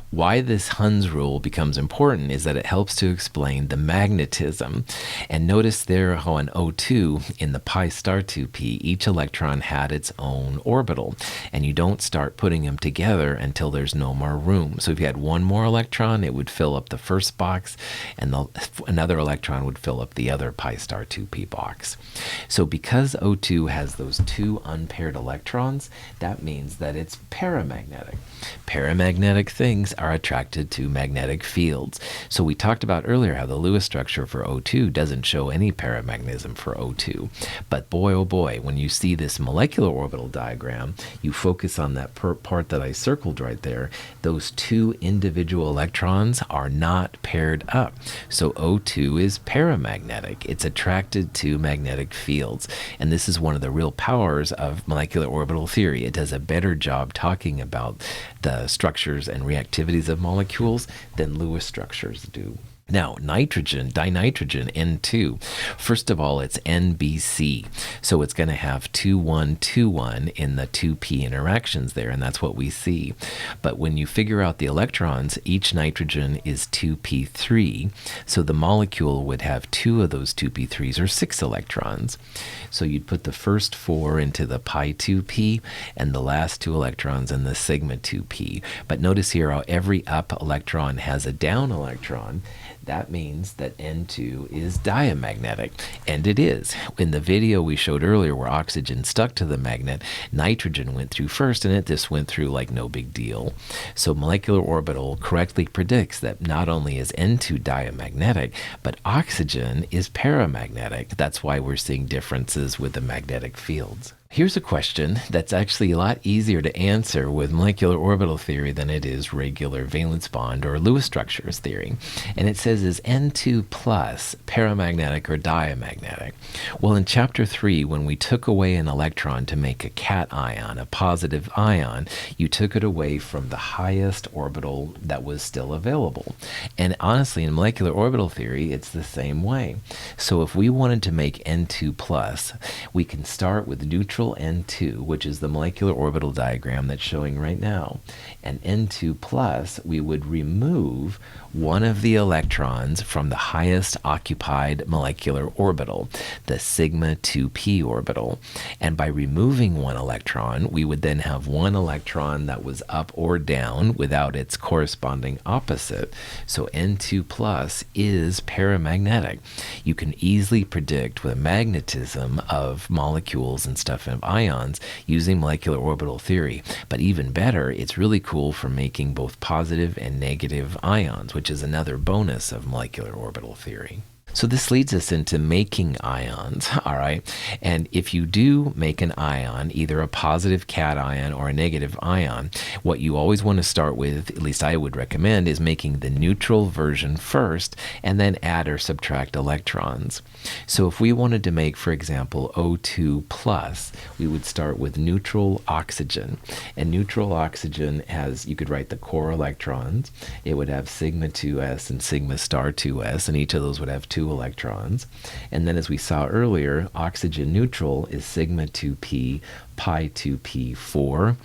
Why this Hund's rule becomes important is that it helps to explain the magnetism. And notice there how on O2, in the pi star 2p, each electron had its own orbital. And you don't start putting them together until there's no more room. So if you had one more electron, it would fill up the first box, and another electron would fill up the other pi star 2p box. So because O2 has those two unpaired electrons, that means that it's paramagnetic. Paramagnetic things are attracted to magnetic fields. So we talked about earlier how the Lewis structure for O2 doesn't show any paramagnetism for O2. But boy, oh boy, when you see this molecular orbital diagram, you focus on that part that I circled right there. Those two individual electrons are not paired up. So O2 is paramagnetic. It's attracted to magnetic fields. And this is one of the real powers of molecular orbital theory. It does a better job talking about the structures and reactivities of molecules than Lewis structures do. Now, nitrogen, dinitrogen, N2. First of all, it's NBC. So it's going to have 2-1-2-1 in the 2p interactions there, and that's what we see. But when you figure out the electrons, each nitrogen is 2p3. So the molecule would have two of those 2p3s, or 6 electrons. So you'd put the first 4 into the pi 2p and the last 2 electrons in the sigma 2p. But notice here how every up electron has a down electron. That means that N2 is diamagnetic, and it is. In the video we showed earlier where oxygen stuck to the magnet, nitrogen went through first, and it just went through like no big deal. So molecular orbital correctly predicts that not only is N2 diamagnetic, but oxygen is paramagnetic. That's why we're seeing differences with the magnetic fields. Here's a question that's actually a lot easier to answer with molecular orbital theory than it is regular valence bond or Lewis structures theory. And it says, is N2 plus paramagnetic or diamagnetic? Well, in chapter 3, when we took away an electron to make a cation, a positive ion, you took it away from the highest orbital that was still available. And honestly, in molecular orbital theory, it's the same way. So if we wanted to make N2 plus, we can start with neutral N2, which is the molecular orbital diagram that's showing right now. And N2 plus, we would remove one of the electrons from the highest occupied molecular orbital, the sigma 2p orbital. And by removing one electron, we would then have one electron that was up or down without its corresponding opposite. So N2 plus is paramagnetic. You can easily predict with magnetism of molecules and stuff of ions using molecular orbital theory. But even better, it's really cool for making both positive and negative ions, which is another bonus of molecular orbital theory. So this leads us into making ions, all right? And if you do make an ion, either a positive cation or a negative ion, what you always want to start with, at least I would recommend, is making the neutral version first and then add or subtract electrons. So if we wanted to make, for example, O2 plus, we would start with neutral oxygen. And neutral oxygen has, you could write the core electrons. It would have sigma 2s and sigma star 2s, and each of those would have 2 electrons. And then as we saw earlier, oxygen neutral is sigma 2p, pi 2p4,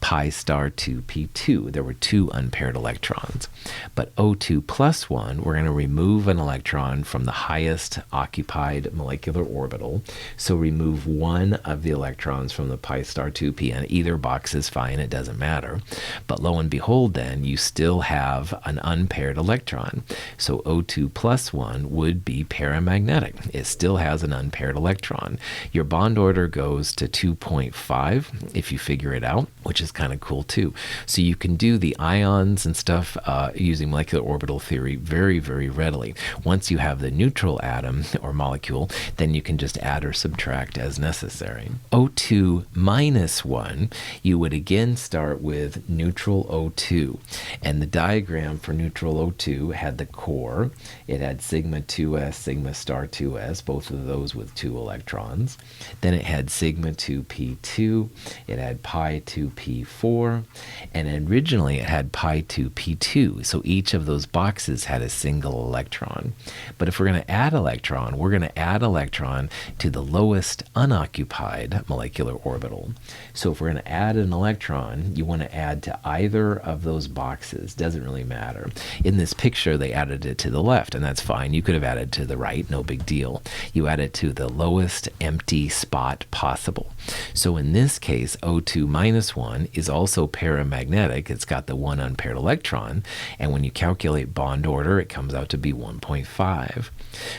pi star 2p2. There were 2 unpaired electrons. But O2 plus 1, we're going to remove an electron from the highest occupied molecular orbital. So remove one of the electrons from the pi star 2p, and either box is fine, it doesn't matter. But lo and behold then, you still have an unpaired electron. So O2 plus 1 would be paramagnetic. It still has an unpaired electron. Your bond order goes to 2.5 if you figure it out, which is kind of cool too. So you can do the ions and stuff using molecular orbital theory very, very readily. Once you have the neutral atom or molecule, then you can just add or subtract as necessary. O2 minus 1, you would again start with neutral O2. And the diagram for neutral O2 had the core. It had sigma 2s, sigma star 2s, both of those with 2 electrons. Then it had sigma 2p2, pi2, it had pi2p4, and originally it had pi2p2. So each of those boxes had a single electron. But if we're going to add electron, we're going to add electron to the lowest unoccupied molecular orbital. So if we're going to add an electron, you want to add to either of those boxes. Doesn't really matter. In this picture, they added it to the left, and that's fine. You could have added to the right, no big deal. You add it to the lowest empty spot possible. So in this case, O2 minus 1 is also paramagnetic. It's got the one unpaired electron, and when you calculate bond order, it comes out to be 1.5.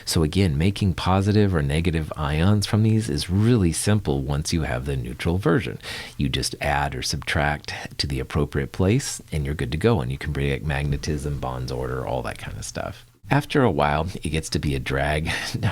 So again, making positive or negative ions from these is really simple once you have the neutral version. You just add or subtract to the appropriate place, and you're good to go, and you can predict magnetism, bonds order, all that kind of stuff. After a while, it gets to be a drag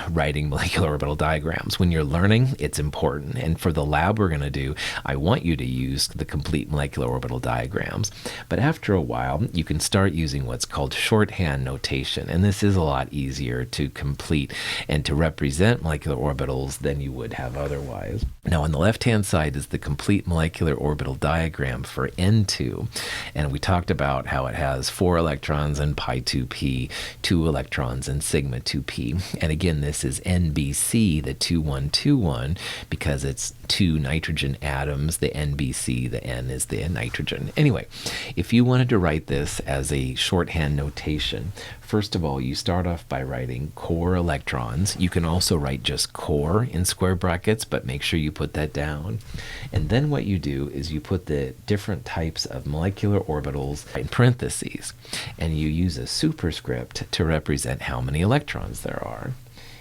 writing molecular orbital diagrams. When you're learning, it's important. And for the lab we're going to do, I want you to use the complete molecular orbital diagrams. But after a while, you can start using what's called shorthand notation. And this is a lot easier to complete and to represent molecular orbitals than you would have otherwise. Now, on the left-hand side is the complete molecular orbital diagram for N2. And we talked about how it has 4 electrons in pi2p, 2 electrons in sigma 2p. And again, this is NBC, the 2121, because it's 2 nitrogen atoms, the NBC, the N is the nitrogen. Anyway, if you wanted to write this as a shorthand notation, first of all, you start off by writing core electrons. You can also write just core in square brackets, but make sure you put that down. And then what you do is you put the different types of molecular orbitals in parentheses, and you use a superscript to represent how many electrons there are.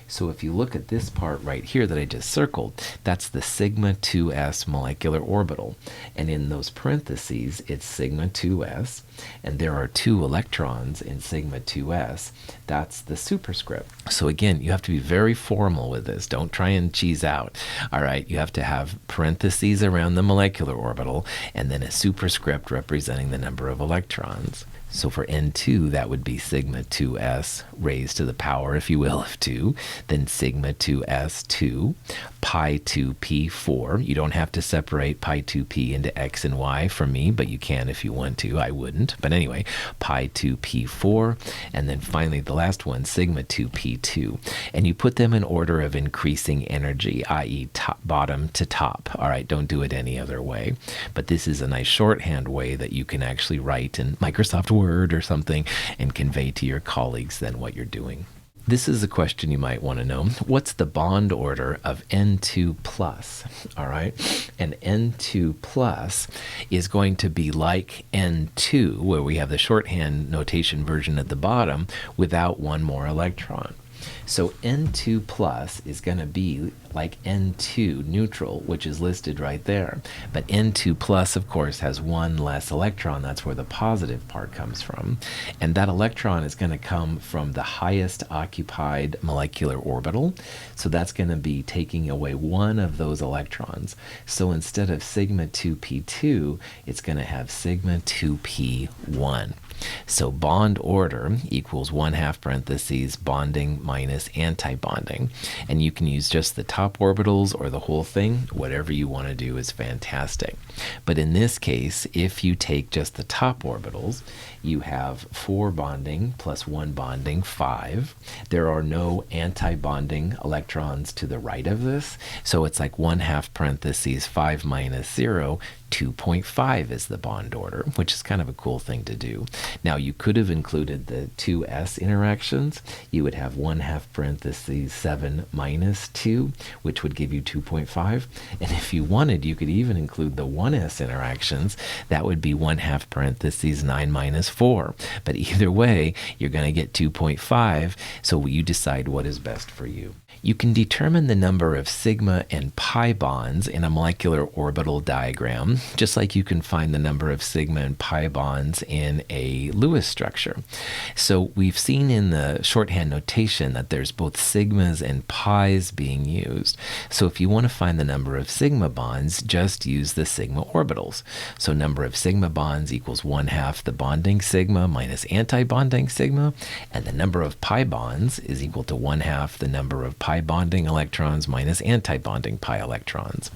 So if you look at this part right here that I just circled, that's the sigma 2s molecular orbital. And in those parentheses, it's sigma 2s, and there are 2 electrons in sigma 2s. That's the superscript. So again, you have to be very formal with this. Don't try and cheese out. All right, you have to have parentheses around the molecular orbital, and then a superscript representing the number of electrons. So for N2, that would be sigma 2s raised to the power, if you will, of 2. Then sigma 2s2, pi 2p 4. You don't have to separate pi 2p into x and y for me, but you can if you want to. I wouldn't. But anyway, pi 2p 4. And then finally, the last one, sigma 2p2. And you put them in order of increasing energy, i.e. bottom to top. All right, don't do it any other way. But this is a nice shorthand way that you can actually write in Microsoft Word or something and convey to your colleagues then what you're doing. This is a question you might want to know. What's the bond order of N2 plus? All right. And N2 plus is going to be like N2, where we have the shorthand notation version at the bottom without one more electron. So N2 plus is going to be like N2 neutral, which is listed right there. But N2 plus, of course, has one less electron. That's where the positive part comes from. And that electron is going to come from the highest occupied molecular orbital. So that's going to be taking away one of those electrons. So instead of sigma 2p2, it's going to have sigma 2p1. So bond order equals 1/2 parentheses bonding minus anti-bonding. And you can use just the top orbitals or the whole thing. Whatever you want to do is fantastic. But in this case, if you take just the top orbitals, you have 4 bonding plus 1 bonding, 5. There are no anti-bonding electrons to the right of this. So it's like 1/2 parentheses 5 minus 0. 2.5 is the bond order, which is kind of a cool thing to do. Now, you could have included the 2s interactions. You would have 1/2 parentheses 7 minus 2, which would give you 2.5. And if you wanted, you could even include the 1s interactions. That would be 1/2 parentheses 9 minus 4. But either way, you're going to get 2.5, so you decide what is best for you. You can determine the number of sigma and pi bonds in a molecular orbital diagram, just like you can find the number of sigma and pi bonds in a Lewis structure. So we've seen in the shorthand notation that there's both sigmas and pi's being used. So if you want to find the number of sigma bonds, just use the sigma orbitals. So number of sigma bonds equals 1/2 the bonding sigma minus anti-bonding sigma, and the number of pi bonds is equal to 1/2 the number of pi pi bonding electrons minus anti-bonding pi electrons.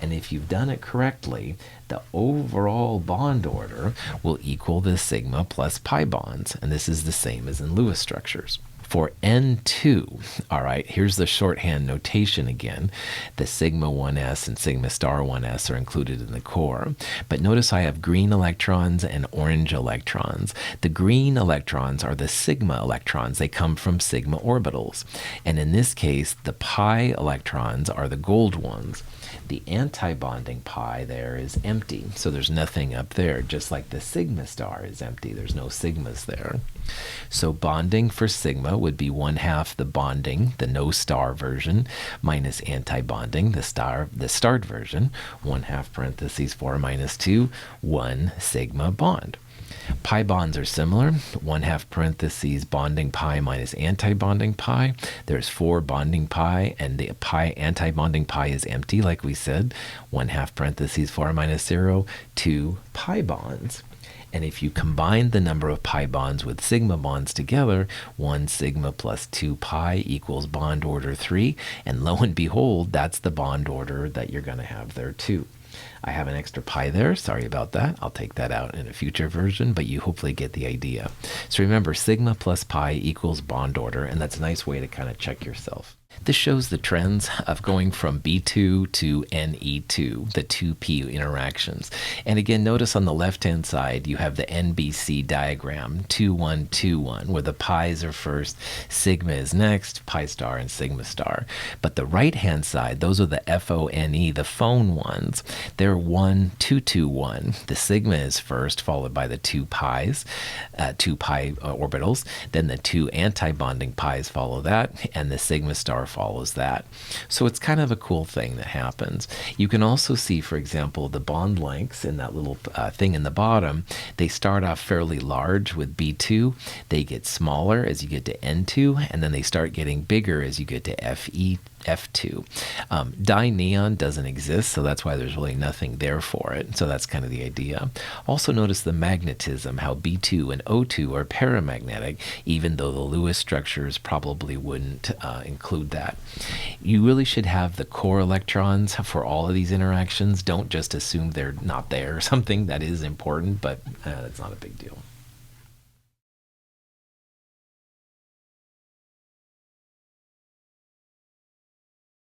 And if you've done it correctly, the overall bond order will equal the sigma plus pi bonds. And this is the same as in Lewis structures. For N2, all right, here's the shorthand notation again. The sigma 1s and sigma star 1s are included in the core. But notice I have green electrons and orange electrons. The green electrons are the sigma electrons. They come from sigma orbitals. And in this case, the pi electrons are the gold ones. The anti-bonding pi there is empty, so there's nothing up there, just like the sigma star is empty. There's no sigmas there. So bonding for sigma would be 1/2 the bonding, the no star version, minus anti-bonding, the starred version, 1/2 parentheses 4 minus 2, 1 sigma bond. Pi bonds are similar, 1/2 parentheses bonding pi minus anti-bonding pi. There's 4 bonding pi, and the pi anti-bonding pi is empty, like we said, 1/2 parentheses 4 minus 0, 2 pi bonds. And if you combine the number of pi bonds with sigma bonds together, 1 sigma plus 2 pi equals bond order 3, and lo and behold, that's the bond order that you're going to have there too. I have an extra pi there. Sorry about that. I'll take that out in a future version, but you hopefully get the idea. So remember, sigma plus pi equals bond order, and that's a nice way to kind of check yourself. This shows the trends of going from B2 to Ne2, the 2p interactions. And again, notice on the left-hand side, you have the NBC diagram, 2, 1, 2, 1, where the pi's are first, sigma is next, pi star and sigma star. But the right-hand side, those are the FONE, the phone ones. They're 1, 2, 2, 1. The sigma is first, followed by the 2 pi's, 2 pi orbitals. Then the 2 anti-bonding pi's follow that, and the sigma star follows that. So it's kind of a cool thing that happens. You can also see, for example, the bond lengths in that little thing in the bottom. They start off fairly large with B2. They get smaller as you get to N2, and then they start getting bigger as you get to F2. Di-neon doesn't exist, so that's why there's really nothing there for it. So that's kind of the idea. Also notice the magnetism, how B2 and O2 are paramagnetic, even though the Lewis structures probably wouldn't include that. You really should have the core electrons for all of these interactions. Don't just assume they're not there or something. That is important, but it's not a big deal.